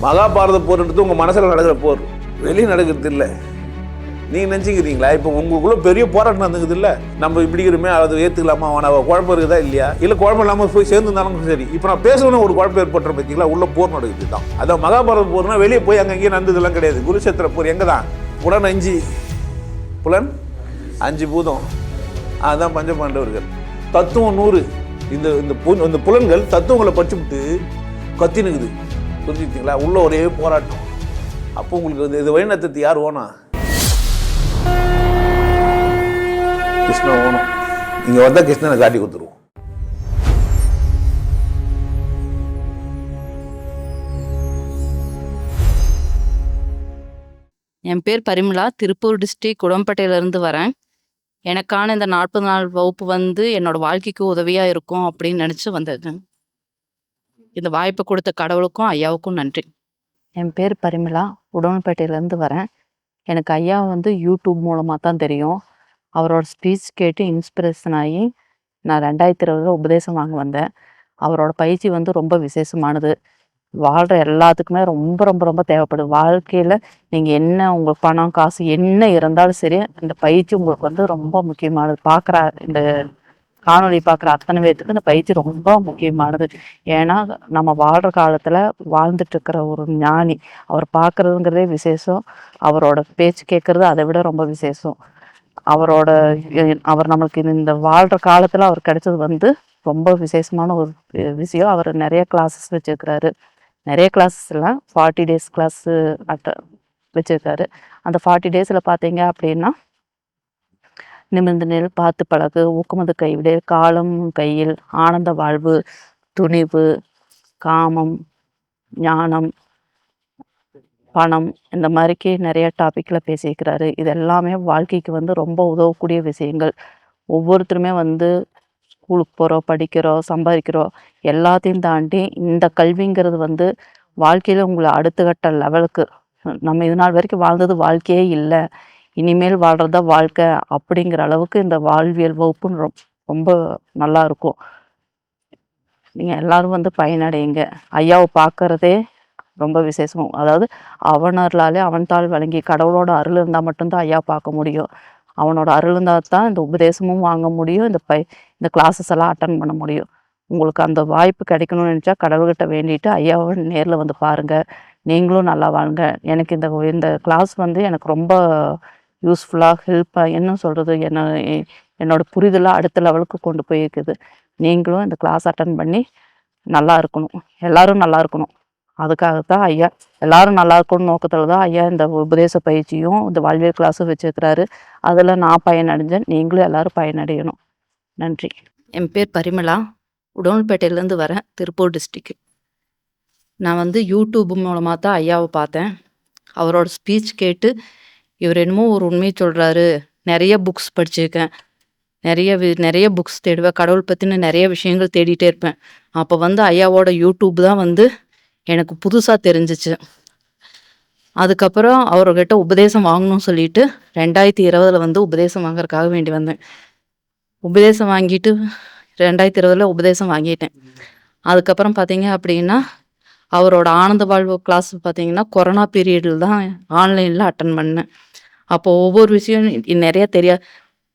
மகாபாரத போர்ன்றது உங்கள் மனசில் நடக்கிற போர், வெளியே நடக்கிறது இல்லை. நீங்கள் நினச்சிக்கிறீங்களா இப்போ உங்களுக்குள்ள பெரிய போராட்டம் நடந்துக்குது இல்லை, நம்ம இப்படிக்கிறோமே அதை ஏற்றுக்கலாமா, அவனை குழப்பம் இருக்குதா இல்லையா, இல்லை குழப்பம் இல்லாமல் போய் சேர்ந்துருந்தாலும் சரி. இப்போ நான் பேசணும்னு ஒரு குழப்பம் ஏற்பட்டுற பார்த்தீங்களா, உள்ள போர் நடக்குது தான். அதான் மகாபாரத போர்னா வெளியே போய் அங்கேயும் நடந்ததெல்லாம் கிடையாது. குருஷேத்திர போர் எங்கே தான், புலன் 5 பூதம், அதுதான் பஞ்சபாண்டவர்கள். தத்துவம் 100. இந்த புலன்கள் தத்துவங்களை படிச்சுவிட்டு கத்தினுக்குது, புரிஞ்சுக்கிட்டீங்களா? உள்ள ஒரே போராட்டம். அப்போ உங்களுக்கு இது வழிநடத்துறது யார் ஓனா? கிருஷ்ணன் ஓணும். இங்கே வந்தால் கிருஷ்ணனை காட்டி கொடுத்துருவோம். என் பேர் பரிமளா, திருப்பூர் டிஸ்ட்ரிக்ட் குடம்பேட்டையிலேருந்து வரேன். எனக்கான இந்த 40 நாள் வகுப்பு என்னோட வாழ்க்கைக்கு உதவியாக இருக்கும் அப்படின்னு நினச்சி வந்தது. இந்த வாய்ப்பை கொடுத்த கடவுளுக்கும் ஐயாவுக்கும் நன்றி. என் பேர் பரிமளா, உடம்பேட்டையிலேருந்து வரேன். எனக்கு ஐயா யூடியூப் மூலமாக தான் தெரியும். அவரோட ஸ்பீச் கேட்டு இன்ஸ்பிரேஷன் ஆகி நான் 2020 உபதேசம் வாங்க வந்தேன். அவரோட பயிற்சி ரொம்ப விசேஷமானது. வாழ்கிற எல்லாத்துக்குமே ரொம்ப ரொம்ப ரொம்ப தேவைப்படுது. வாழ்க்கையில் நீங்கள் என்ன, உங்களுக்கு பணம் காசு என்ன இருந்தாலும் சரி, இந்த பயிற்சி உங்களுக்கு ரொம்ப முக்கியமானது. இந்த காணொலி பார்க்குற அத்தனை பேர்த்துக்கு இந்த பயிற்சி ரொம்ப முக்கியமானது. ஏன்னா நம்ம வாழ்கிற காலத்தில் வாழ்ந்துட்டு இருக்கிற ஒரு ஞானி, அவர் பார்க்குறதுங்கிறதே விசேஷம். அவரோட பேச்சு கேட்குறது அதை விட ரொம்ப விசேஷம். அவர் நம்மளுக்கு இந்த வாழ்கிற காலத்தில் அவர் கிடைச்சது ரொம்ப விசேஷமான ஒரு விஷயம். அவர் நிறைய கிளாஸஸ் வச்சுருக்கிறாரு. நிறைய கிளாஸஸ் எல்லாம் 40 days கிளாஸு வச்சுருக்காரு. அந்த 40 daysல பார்த்தீங்க அப்படின்னா, நிமிர்ந்து நெல், பார்த்து பழகு, ஊக்கமது கைவிடு, காலம் கையில், ஆனந்த வாழ்வு, துணிவு, காமம், ஞானம், பணம், இந்த மாதிரிக்கு நிறைய டாப்பிக்கில் பேசியிருக்கிறாரு. இது எல்லாமே வாழ்க்கைக்கு ரொம்ப உதவக்கூடிய விஷயங்கள். ஒவ்வொருத்தருமே ஸ்கூலுக்கு போகிறோம், படிக்கிறோம், சம்பாதிக்கிறோம், எல்லாத்தையும் தாண்டி இந்த கல்விங்கிறது வாழ்க்கையில் உங்களை அடுத்த கட்ட லெவலுக்கு, நம்ம இது நாள் வரைக்கும் வாழ்ந்தது வாழ்க்கையே இல்லை, இனிமேல் வாழ்கிறதா வாழ்க்கை அப்படிங்கிற அளவுக்கு இந்த வாழ்வியல் வகுப்பு ரொம்ப நல்லா இருக்கும். நீங்கள் எல்லோரும் பயனடையுங்க. ஐயாவை பார்க்குறதே ரொம்ப விசேஷம். அதாவது அவனர்களாலே அவன் தாள் வழங்கி, கடவுளோட அருள் இருந்தால் மட்டும்தான் ஐயா பார்க்க முடியும். அவனோட அருள் இருந்தால் தான் இந்த உபதேசமும் வாங்க முடியும், இந்த கிளாஸஸ் எல்லாம் அட்டன் பண்ண முடியும். உங்களுக்கு அந்த வாய்ப்பு கிடைக்கணும்னு நினச்சா கடவுள்கிட்ட வேண்டிட்டு ஐயாவை நேரில் பாருங்கள். நீங்களும் நல்லா வாங்க. எனக்கு இந்த கிளாஸ் எனக்கு ரொம்ப யூஸ்ஃபுல்லாக, ஹெல்ப்பாக, என்ன சொல்கிறது, என்னோட புரிதலாக அடுத்த லெவலுக்கு கொண்டு போயிருக்குது. நீங்களும் இந்த கிளாஸ் அட்டன் பண்ணி நல்லா இருக்கணும், எல்லோரும் நல்லா இருக்கணும். அதுக்காகத்தான் ஐயா எல்லாரும் நல்லா இருக்கணும் நோக்கத்தில் தான் ஐயா இந்த உபதேச பயிற்சியும் இந்த வாழ்வியல் கிளாஸும் வச்சுருக்கிறாரு. அதில் நான் பயனடைஞ்சேன், நீங்களும் எல்லோரும் பயனடையணும். நன்றி. என் பேர் பரிமளா, உடம்பேட்டையிலேருந்து வரேன், திருப்பூர் டிஸ்ட்ரிக்ட். நான் யூடியூப் மூலமாக தான் ஐயாவை பார்த்தேன். அவரோட ஸ்பீச் கேட்டு இவர் என்னமோ ஒரு உண்மையை சொல்கிறாரு. நிறைய புக்ஸ் படிச்சிருக்கேன், நிறைய புக்ஸ் தேடுவேன், கடவுள் பற்றின நிறைய விஷயங்கள் தேடிட்டே இருப்பேன். அப்போ ஐயாவோட யூடியூப் தான் எனக்கு புதுசாக தெரிஞ்சிச்சு. அதுக்கப்புறம் அவர்கிட்ட உபதேசம் வாங்கணும்னு சொல்லிட்டு 2020 உபதேசம் வாங்குறதுக்காக வேண்டி வந்தேன். உபதேசம் வாங்கிட்டு 2020 உபதேசம் வாங்கிட்டேன். அதுக்கப்புறம் பார்த்தீங்க அப்படின்னா, அவரோட ஆனந்த வாழ்வு கிளாஸ் பார்த்தீங்கன்னா கொரோனா பீரியடில் தான் ஆன்லைனில் அட்டன் பண்ணேன். அப்போது ஒவ்வொரு விஷயம் நிறைய தெரியாது.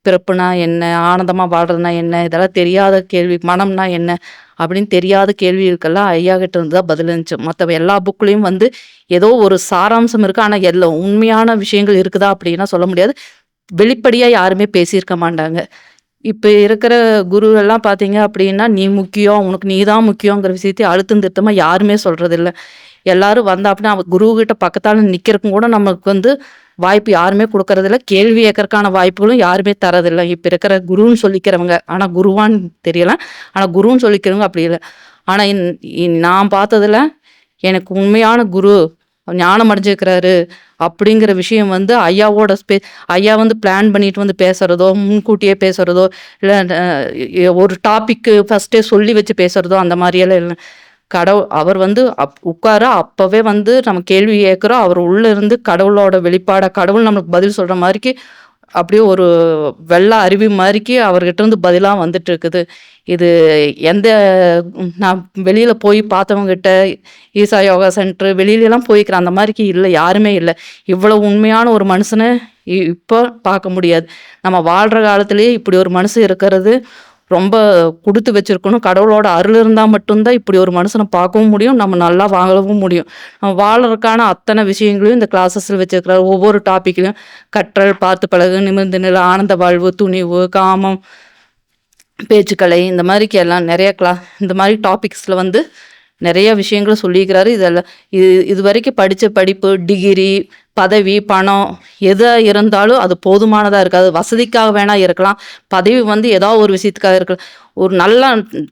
பிறப்புனா என்ன, ஆனந்தமாக வாழ்றதுனா என்ன, இதெல்லாம் தெரியாத கேள்வி. மனம்னா என்ன அப்படின்னு தெரியாத கேள்விகளுக்கெல்லாம் ஐயா கிட்ட இருந்து தான் பதில் இருந்துச்சு. மற்ற எல்லா புக்லேயும் ஏதோ ஒரு சாராம்சம் இருக்குது, ஆனால் எல்லாம் உண்மையான விஷயங்கள் இருக்குதா அப்படின்னா சொல்ல முடியாது. வெளிப்படையாக யாருமே பேசியிருக்க மாட்டாங்க. இப்போ இருக்கிற குரு எல்லாம் பார்த்தீங்க அப்படின்னா, நீ முக்கியம், உனக்கு நீ தான் முக்கியங்கிற விஷயத்தை அழுத்தம் திருத்தமாக யாருமே சொல்கிறதில்ல. எல்லாரும் அப்படின்னா குருக்கிட்ட பக்கத்தால் நிற்கிறக்கும் கூட நமக்கு வாய்ப்பு யாருமே கொடுக்கறதில்ல. கேள்வி கேட்கறதுக்கான வாய்ப்புகளும் யாருமே தரதில்லை. இப்போ இருக்கிற குருன்னு சொல்லிக்கிறவங்க, ஆனால் குருவான்னு தெரியல, ஆனால் குருன்னு சொல்லிக்கிறவங்க அப்படி இல்லை. ஆனால் நான் பார்த்ததில் எனக்கு உண்மையான குரு ஞானம் அடைஞ்சிருக்கிறாரு அப்படிங்கிற விஷயம் ஐயாவோட ஐயா பிளான் பண்ணிட்டு பேசுகிறதோ, முன்கூட்டியே பேசுகிறதோ, இல்லை ஒரு டாப்பிக்கு ஃபஸ்ட்டே சொல்லி வச்சு பேசுகிறதோ அந்த மாதிரியெல்லாம் இல்லை. அவர் உட்கார அப்போவே நம்ம கேள்வி கேட்குறோம். அவர் உள்ளே இருந்து கடவுளோட வெளிப்பாடாக, கடவுள் நம்மளுக்கு பதில் சொல்கிற மாதிரிக்கு அப்படியே ஒரு வெள்ள அருவி மாதிரிக்கு அவர்கிட்ட இருந்து பதிலாக வந்துட்டு இருக்குது. இது எந்த நான் வெளியில் போய் பார்த்தவங்ககிட்ட ஈசா யோகா சென்டர் வெளியிலலாம் போய்க்கிறேன், அந்த மாதிரிக்கு இல்லை, யாருமே இல்லை. இவ்வளோ உண்மையான ஒரு மனுஷனை இப்போ பார்க்க முடியாது. நம்ம வாழ்கிற காலத்திலேயே இப்படி ஒரு மனுஷன் இருக்கிறது ரொம்ப கொடுத்து வச்சிருக்கணும். கடவுளோட அருள் இருந்தால் மட்டும்தான் இப்படி ஒரு மனுஷனை பார்க்கவும் முடியும், நம்ம நல்லா வாழவும் முடியும். நம்ம வாழறதுக்கான அத்தனை விஷயங்களையும் இந்த கிளாஸஸில் வச்சிருக்கிறார். ஒவ்வொரு டாப்பிக்லையும் கற்றல், பார்த்து பழகு, நிமிர்ந்த நிலை, ஆனந்த வாழ்வு, துணிவு, காமம், பேச்சுக்கலை, இந்த மாதிரிக்கு எல்லாம் நிறைய இந்த மாதிரி டாபிக்ஸில் வந்து நிறைய விஷயங்களை சொல்லியிருக்கிறாரு. இதெல்லாம் இது வரைக்கும் படித்த படிப்பு, டிகிரி, பதவி, பணம் எதாக இருந்தாலும் அது போதுமானதாக இருக்காது. வசதிக்காக வேணால் இருக்கலாம், பதவி வந்து ஏதோ ஒரு விஷயத்துக்காக இருக்கலாம். ஒரு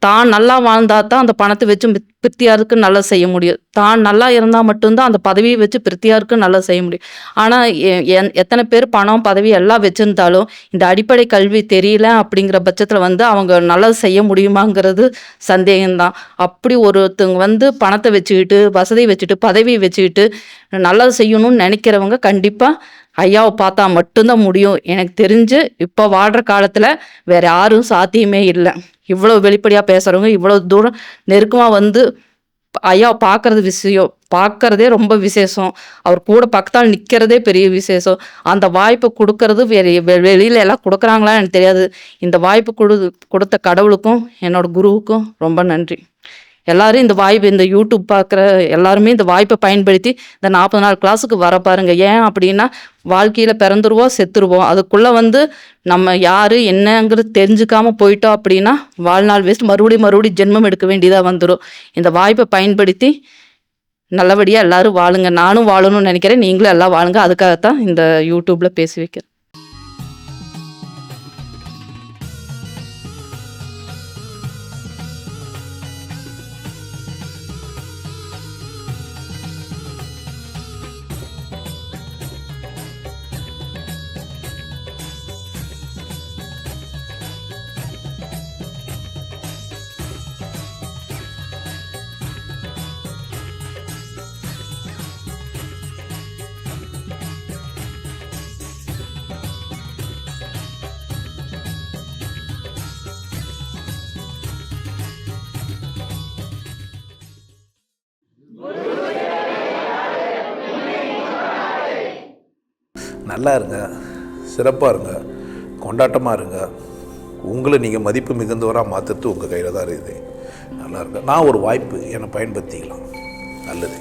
தான் நல்லா வாழ்ந்தால் தான் அந்த பணத்தை வச்சு பிரித்தியாருக்கு நல்லா செய்ய முடியும். தான் நல்லா இருந்தால் மட்டும்தான் அந்த பதவியை வச்சு பிரித்தியாருக்கு நல்லா செய்ய முடியும். ஆனால் எத்தனை பேர் பணம், பதவி எல்லாம் வச்சுருந்தாலும் இந்த அடிப்படை கல்வி தெரியல அப்படிங்கிற பட்சத்தில் வந்து அவங்க நல்லா செய்ய முடியுமாங்கிறது சந்தேகம்தான். அப்படி ஒருத்தவங்க வந்து பணத்தை வச்சுக்கிட்டு, வசதியை வச்சுட்டு, பதவியை வச்சுக்கிட்டு நல்லது செய்யணும்னு நினைக்கிறவங்க கண்டிப்பாக ஐயாவை பார்த்தா மட்டும்தான் முடியும். எனக்கு தெரிஞ்சு இப்போ வாழ்கிற காலத்தில் வேறு யாரும் சாத்தியமே இல்லை. இவ்வளோ வெளிப்படையாக பேசுகிறவங்க, இவ்வளோ தூரம் நெருக்கமாக வந்து ஐயாவை பார்க்கறதே ரொம்ப விசேஷம். அவர் கூட பக்கத்தால் நிற்கிறதே பெரிய விசேஷம். அந்த வாய்ப்பை கொடுக்கறது வெளியில எல்லாம் கொடுக்குறாங்களான்னு எனக்கு தெரியாது. இந்த வாய்ப்பு கொடுத்த கடவுளுக்கும் என்னோட குருவுக்கும் ரொம்ப நன்றி. எல்லாரும் இந்த யூடியூப் பார்க்குற எல்லாருமே இந்த வாய்ப்பை பயன்படுத்தி இந்த 40 நாள் கிளாஸுக்கு வர பாருங்க. ஏன் அப்படின்னா, வாழ்க்கையில் பிறந்துருவோம், செத்துருவோம். அதுக்குள்ளே வந்து நம்ம யார் என்னங்கிறது தெரிஞ்சுக்காமல் போயிட்டோம் அப்படின்னா வாழ்நாள் வேஸ்ட், மறுபடியும் ஜென்மம் எடுக்க வேண்டியதாக வந்துடும். இந்த வாய்ப்பை பயன்படுத்தி நல்லபடியாக எல்லாரும் வாழுங்க. நானும் வாழணும்னு நினைக்கிறேன், நீங்களும் எல்லாம் வாழுங்க. அதுக்காகத்தான் இந்த யூடியூப்பில் பேசி வைக்கிறேன். நல்லா இருங்க, சிறப்பாக இருங்க, கொண்டாட்டமாக இருங்க. உங்களை நீங்கள் மதிப்பு மிகுந்தவராக மாற்றுறது உங்கள் கையில் தான் இருக்குது. நல்லா இருங்க. நான் ஒரு வாய்ப்பு என்னை பயன்படுத்திக்கலாம். நல்லது.